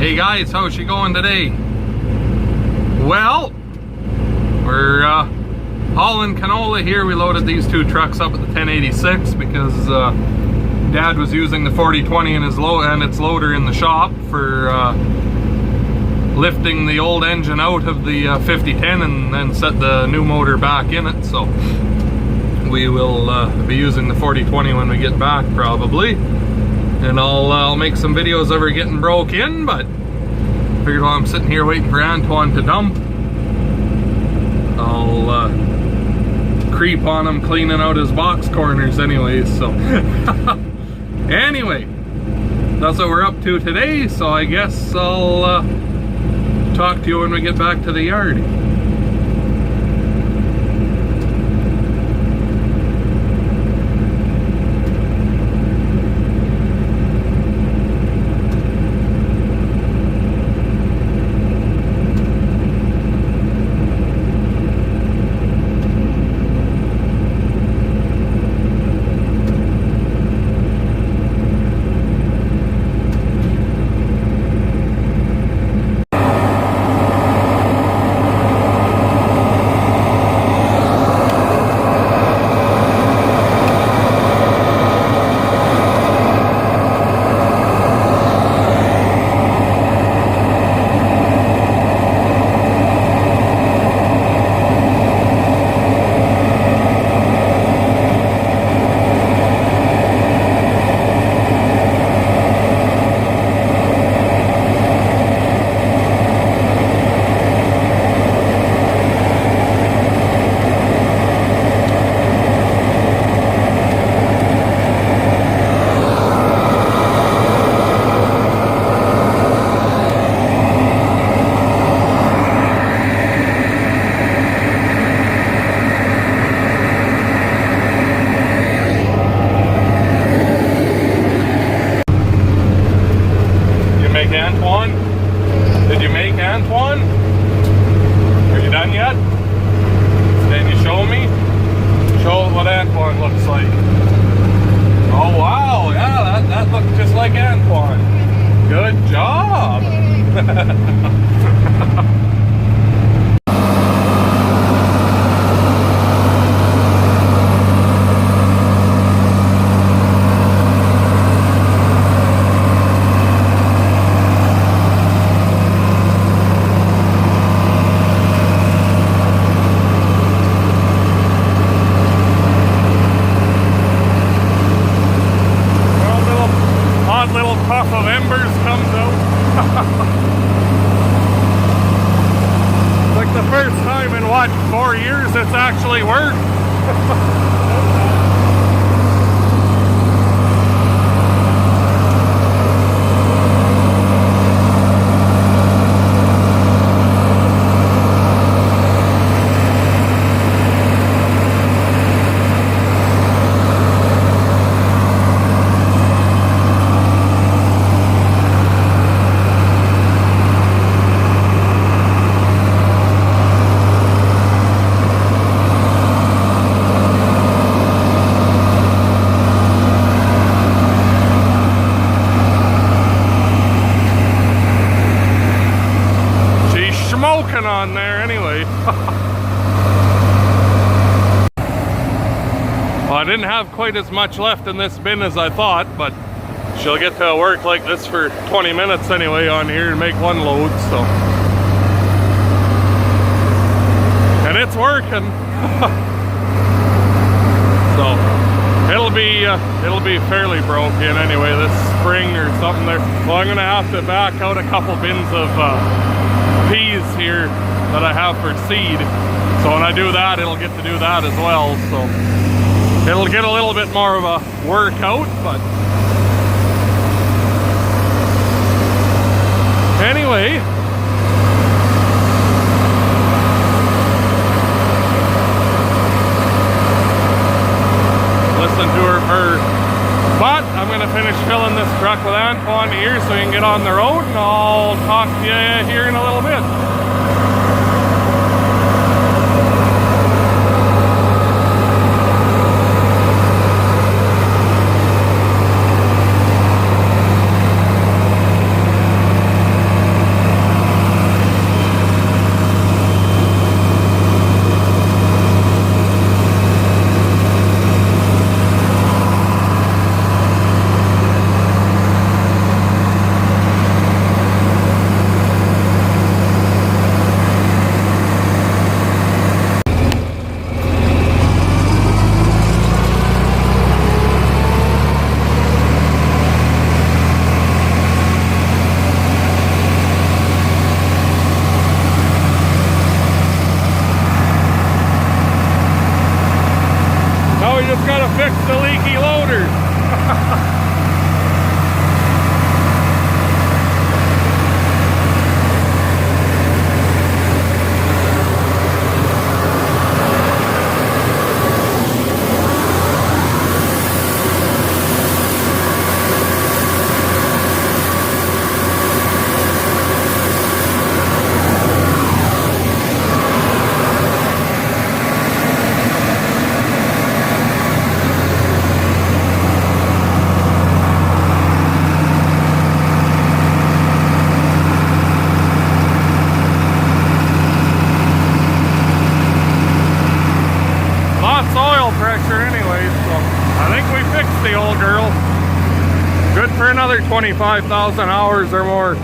Hey guys, how's she going today? Well, we're hauling canola here. We loaded these two trucks up at the 1086 because Dad was using the 4020 and its loader in the shop for lifting the old engine out of the 5010 and then set the new motor back in it. So we will be using the 4020 when we get back probably. And I'll make some videos of her getting broke in, but figured while I'm sitting here waiting for Antoine to dump, I'll creep on him cleaning out his box corners anyways. So anyway, that's what we're up to today, so I guess I'll talk to you when we get back to the yard. Did you make Antoine? Are you done yet? Can you show me? Show what Antoine looks like. Oh wow, yeah, that looked just like Antoine. Good job. Little puff of embers comes out. Like the first time in what, 4 years it's actually worked. On there anyway. Well, I didn't have quite as much left in this bin as I thought, but she'll get to work like this for 20 minutes anyway on here and make one load, so. And it's working. So it'll be fairly broken anyway this spring or something there. Well, I'm gonna have to back out a couple bins of peas here that I have for seed, so when I do that it'll get to do that as well, so it'll get a little bit more of a workout, but anyway, listen to her. But I'm gonna finish filling this truck with Antoine here so he can get on the road, and I'll talk to you here in a little bit. for another 25,000 hours or more.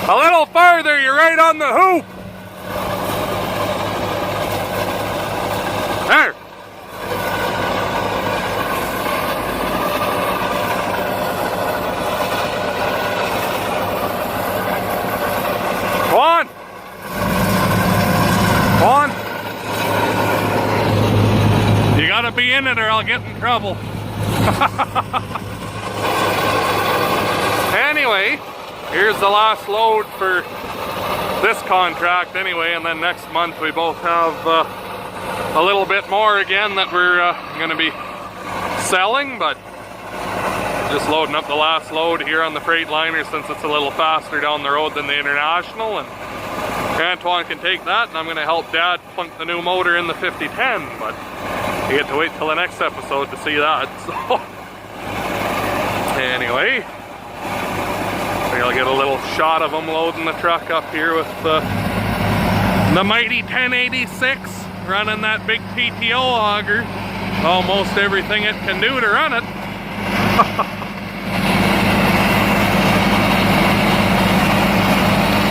A little farther, you're right on the hoop. There. Go on. Go on. You gotta be in it or I'll get in trouble. Anyway, here's the last load for this contract anyway, and then next month we both have a little bit more again that we're going to be selling, but just loading up the last load here on the Freightliner since it's a little faster down the road than the International, and Antoine can take that, and I'm going to help Dad plunk the new motor in the 5010, but you get to wait till the next episode to see that. So anyway, I'll get a little shot of them loading the truck up here with the mighty 1086 running that big PTO auger. Almost everything it can do to run it.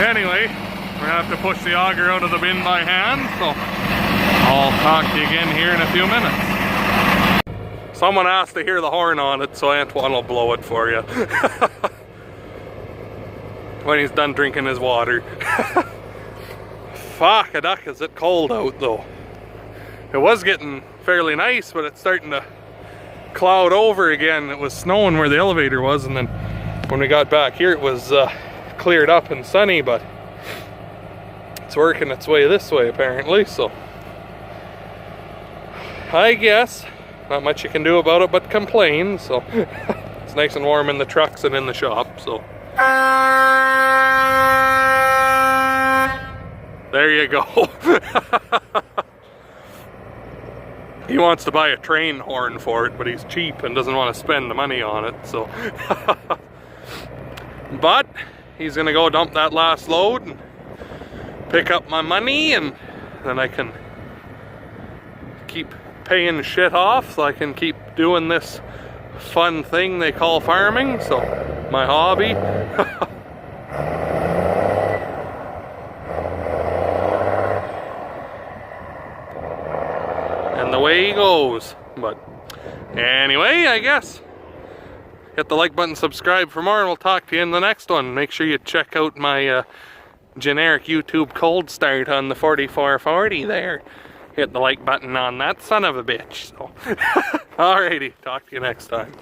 Anyway, we're gonna have to push the auger out of the bin by hand, so I'll talk to you again here in a few minutes. Someone asked to hear the horn on it, so Antoine will blow it for you. When he's done drinking his water. Fuck a duck, is it cold out though. It was getting fairly nice, but it's starting to cloud over again. It was snowing where the elevator was, and then when we got back here it was cleared up and sunny, but it's working its way this way apparently, so I guess not much you can do about it but complain. So it's nice and warm in the trucks and in the shop, so there you go. He wants to buy a train horn for it, but he's cheap and doesn't want to spend the money on it, so but he's gonna go dump that last load and pick up my money, and then I can keep paying shit off so I can keep doing this fun thing they call farming, so my hobby. And the way he goes. But anyway, I guess hit the like button, subscribe for more, and we'll talk to you in the next one. Make sure you check out my generic YouTube cold start on the 4440 there. Hit the like button on that son of a bitch. So alrighty, talk to you next time.